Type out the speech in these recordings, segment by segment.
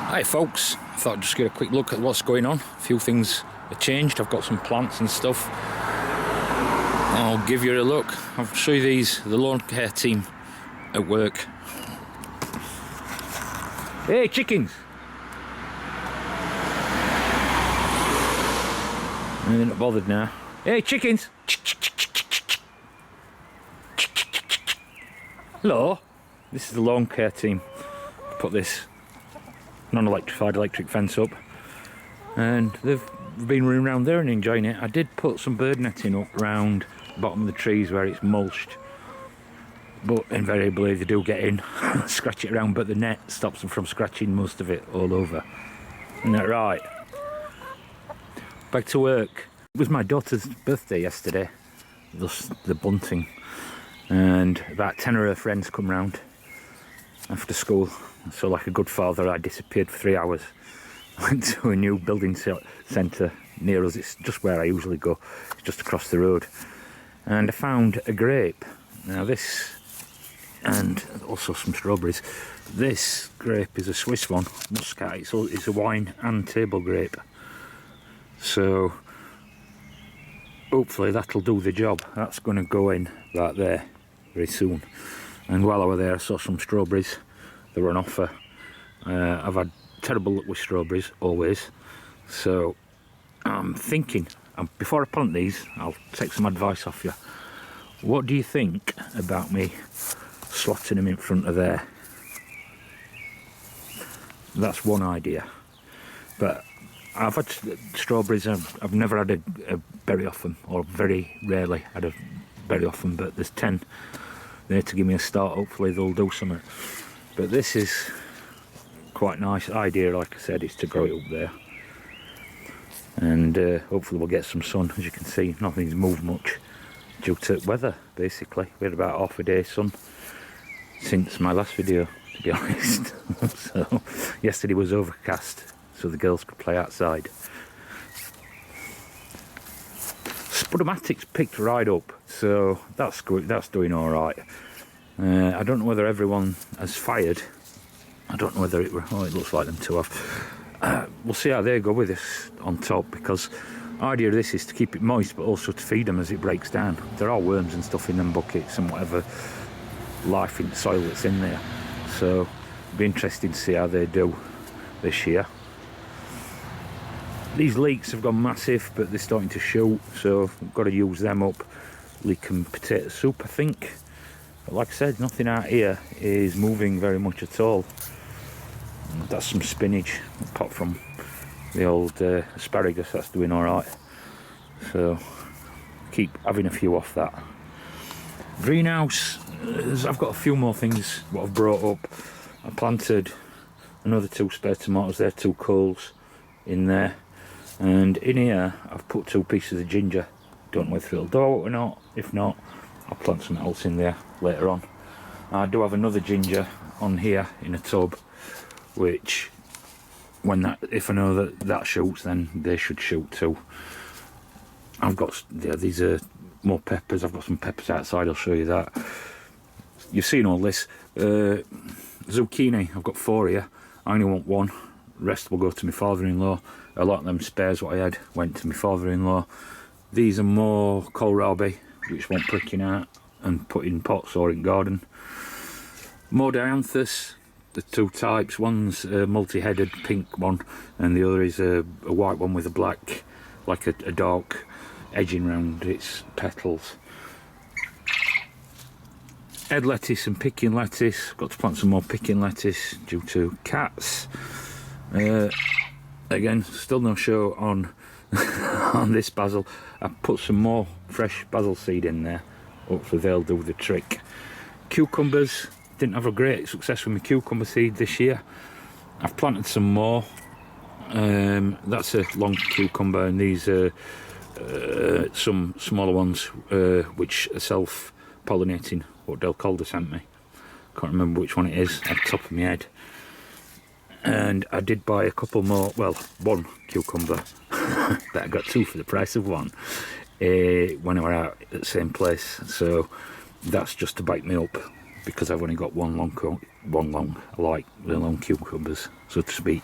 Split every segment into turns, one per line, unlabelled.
Hi folks, I thought I'd just get a quick look at what's going on. A few things have changed. I've got some plants and stuff. I'll give you a look. I'll show you the lawn care team at work. Hey chickens! They're not bothered now. Hey chickens! Hello, this is the lawn care team. Put this non-electrified electric fence up, and they've been running around there and enjoying it. I did put some bird netting up around the bottom of the trees where it's mulched, but invariably they do get in, scratch it around, but the net stops them from scratching most of it all over. Isn't that right? Back to work. It was my daughter's birthday yesterday, thus the bunting, and about 10 of her friends come round after school. So like a good father, I disappeared for 3 hours. Went to a new building centre near us. It's just where I usually go. It's just across the road. And I found a grape. Now this, and also some strawberries. This grape is a Swiss one, Muscat. It's a wine and table grape. So hopefully that'll do the job. That's going to go in right there very soon. And while I was there, I saw some strawberries. They were on offer. I've had terrible luck with strawberries always, so I'm thinking, before I plant these, I'll take some advice off you. What do you think about me slotting them in front of there? That's one idea. But I've had strawberries. I've never had a berry off them, or very rarely had a berry off them. But there's 10 there to give me a start. Hopefully they'll do something. But this is quite a nice idea, like I said, is to grow it up there. And hopefully we'll get some sun. As you can see, nothing's moved much due to weather, basically. We had about half a day sun since my last video, to be honest. So yesterday was overcast, so the girls could play outside. Spudomatics picked right up, so that's good. That's doing all right. I don't know whether everyone has fired. I don't know whether it looks like them to have. We'll see how they go with this on top, because the idea of this is to keep it moist, but also to feed them as it breaks down. There are worms and stuff in them buckets and whatever life in soil that's in there. So it'll be interesting to see how they do this year. These leeks have gone massive, but they're starting to shoot, so we've got to use them up. Leek and potato soup, I think. But like I said, nothing out here is moving very much at all. That's some spinach, apart from the old asparagus, that's doing alright. So keep having a few off that. Greenhouse, I've got a few more things what I've brought up. I planted another 2 spare tomatoes there, 2 coals in there. And in here I've put 2 pieces of ginger. Don't know whether it'll do or not. If not, I'll plant something else in there later on. I do have another ginger on here in a tub, which if I know that shoots, then they should shoot too. I've got, yeah, these are more peppers. I've got some peppers outside, I'll show you that. You've seen all this. Zucchini, I've got 4 here. I only want 1. The rest will go to my father-in-law. A lot of them spares what I had went to my father-in-law. These are more kohlrabi, which want pricking out and put in pots or in garden. More dianthus, the 2 types. One's a multi-headed pink one, and the other is a white one with a black, like a dark edging around its petals. Head lettuce and picking lettuce. Got to plant some more picking lettuce due to cats. Again, still no show on on this basil. I put some more fresh basil seed in there. Hopefully they'll do the trick. Cucumbers, didn't have a great success with my cucumber seed this year. I've planted some more. That's a long cucumber, and these are some smaller ones which are self-pollinating, what Del Calder sent me. Can't remember which one it is off the top of my head. And I did buy a couple more, well, 1 cucumber, but I got 2 for the price of 1 when I were out at the same place. So that's just to bite me up because I've only got I like the long cucumbers, so to speak.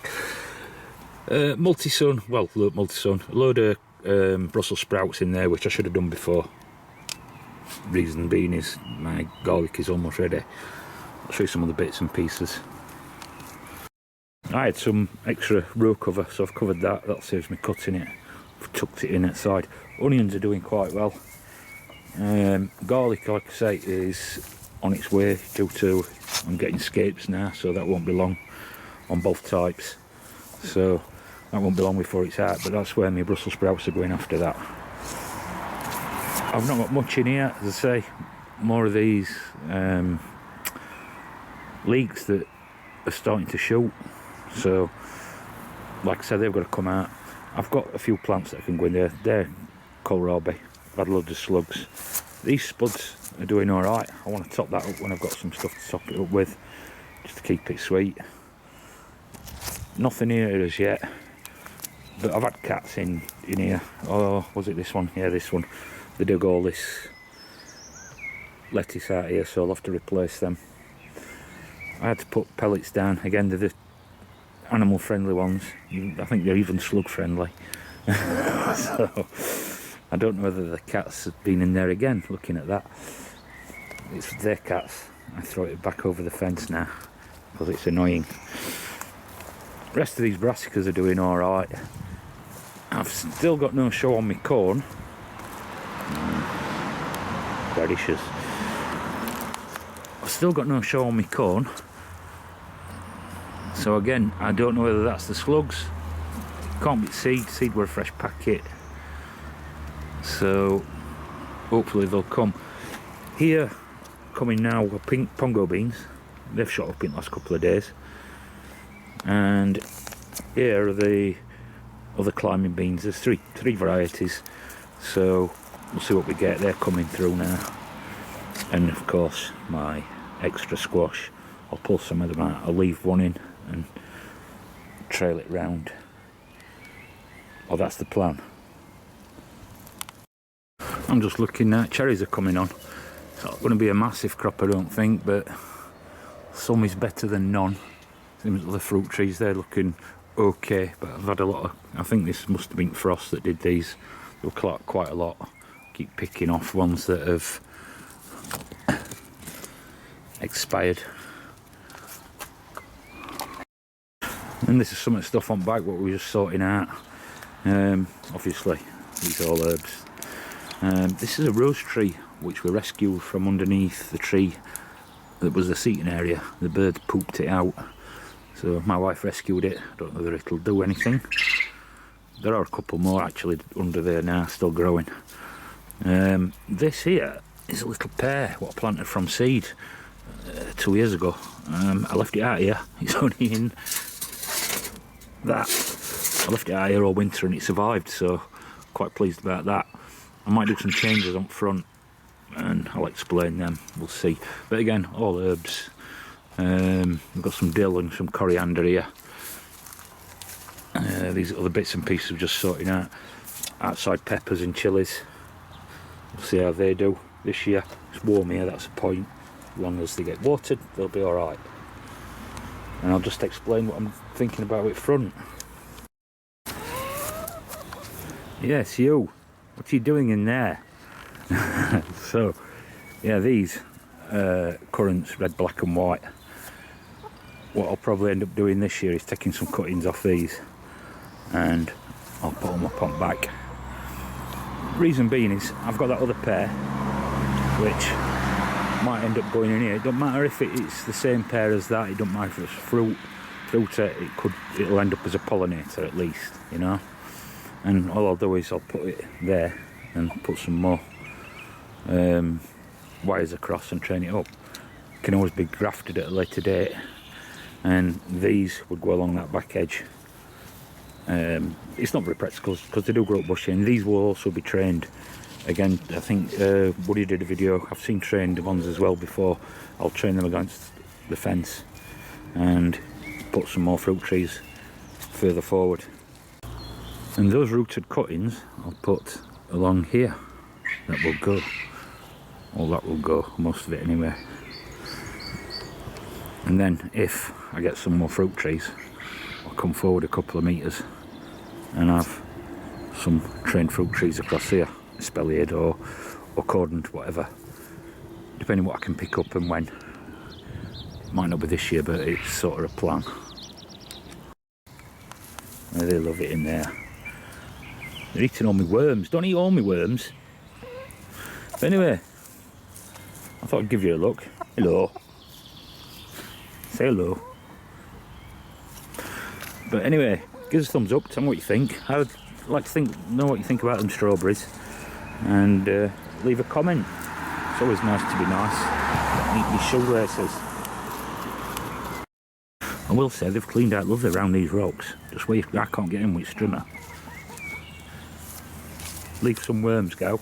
Multi-sun, well, multi-sun, a load of Brussels sprouts in there, which I should have done before. Reason being is my garlic is almost ready. I'll show you some of the bits and pieces. I had some extra row cover, so I've covered that. That saves me cutting it. I've tucked it in at side. Onions are doing quite well. Garlic, like I say, is on its way due to I'm getting scapes now, so that won't be long on both types. So that won't be long before it's out, but that's where my Brussels sprouts are going after that. I've not got much in here, as I say, more of these leeks that are starting to shoot. So, like I said, they've got to come out. I've got a few plants that can go in there. They're kohlrabi. I've had loads of slugs. These spuds are doing alright. I want to top that up when I've got some stuff to top it up with, just to keep it sweet. Nothing here as yet, but I've had cats in here. Oh, was it this one? Yeah, this one. They dug all this lettuce out here, so I'll have to replace them. I had to put pellets down. Again, they're the animal friendly ones. I think they're even slug friendly. So I don't know whether the cats have been in there again. Looking at that, it's their cats. I throw it back over the fence now because it's annoying. The rest of these brassicas are doing alright. I've still got no show on my corn. Radishes. I've still got no show on my corn. So again, I don't know whether that's the slugs. Can't be seed. Seed were a fresh packet. So hopefully they'll come. Here, coming now, are pink pongo beans. They've shot up in the last couple of days. And here are the other climbing beans. There's three varieties. So we'll see what we get. They're coming through now. And of course, my extra squash. I'll pull some of them out. I'll leave one in and trail it round. Oh, that's the plan. I'm just looking now. Cherries are coming on. It's not going to be a massive crop, I don't think, but some is better than none. Same as other fruit trees, they're looking okay, but I've had a lot of, I think this must have been frost that did these. They look like quite a lot. Keep picking off ones that have expired. And this is some of the stuff on back what we were just sorting out. Obviously these are all herbs. This is a rose tree which we rescued from underneath the tree that was the seating area. The bird pooped it out, so my wife rescued it. I don't know whether it'll do anything. There are a couple more actually under there now, still growing. This here is a little pear what I planted from seed 2 years ago. I left it out here. It's only in that. I left it out here all winter and it survived, so quite pleased about that. I might do some changes on front and I'll explain them, we'll see. But again, all herbs. We've got some dill and some coriander here. These other bits and pieces of just sorting out. Outside peppers and chilies. We'll see how they do this year. It's warm here, that's the point. As long as they get watered, they'll be alright. And I'll just explain what I'm thinking about with front. Yes, you. What are you doing in there? So, yeah, these currants, red, black and white. What I'll probably end up doing this year is taking some cuttings off these and I'll put them up on back. Reason being is I've got that other pair which might end up going in here. It don't matter if it's the same pair as that, it don't matter if it's fruiter, it'll end up as a pollinator at least, you know. And all I'll do is I'll put it there and put some more wires across and train it up. It can always be grafted at a later date, and these would go along that back edge. It's not very practical because they do grow up bushy, and these will also be trained. Again, I think Woody did a video. I've seen trained ones as well before. I'll train them against the fence and put some more fruit trees further forward. And those rooted cuttings I'll put along here. That will go. All that will go, most of it anyway. And then if I get some more fruit trees, I'll come forward a couple of metres and have some trained fruit trees across here, espalier or cordoned, whatever, depending what I can pick up and when. Might not be this year, but it's sort of a plan. I really love it in there. They're eating all my worms. Don't eat all my worms. But anyway, I thought I'd give you a look. Hello. Say hello. But anyway, give us a thumbs up, tell me what you think. I'd like to know what you think about them strawberries. And leave a comment. It's always nice to be nice. Eat your shoelaces. I will say they've cleaned out lovely around these rocks. Just where I can't get in with strimmer. Leave some worms go.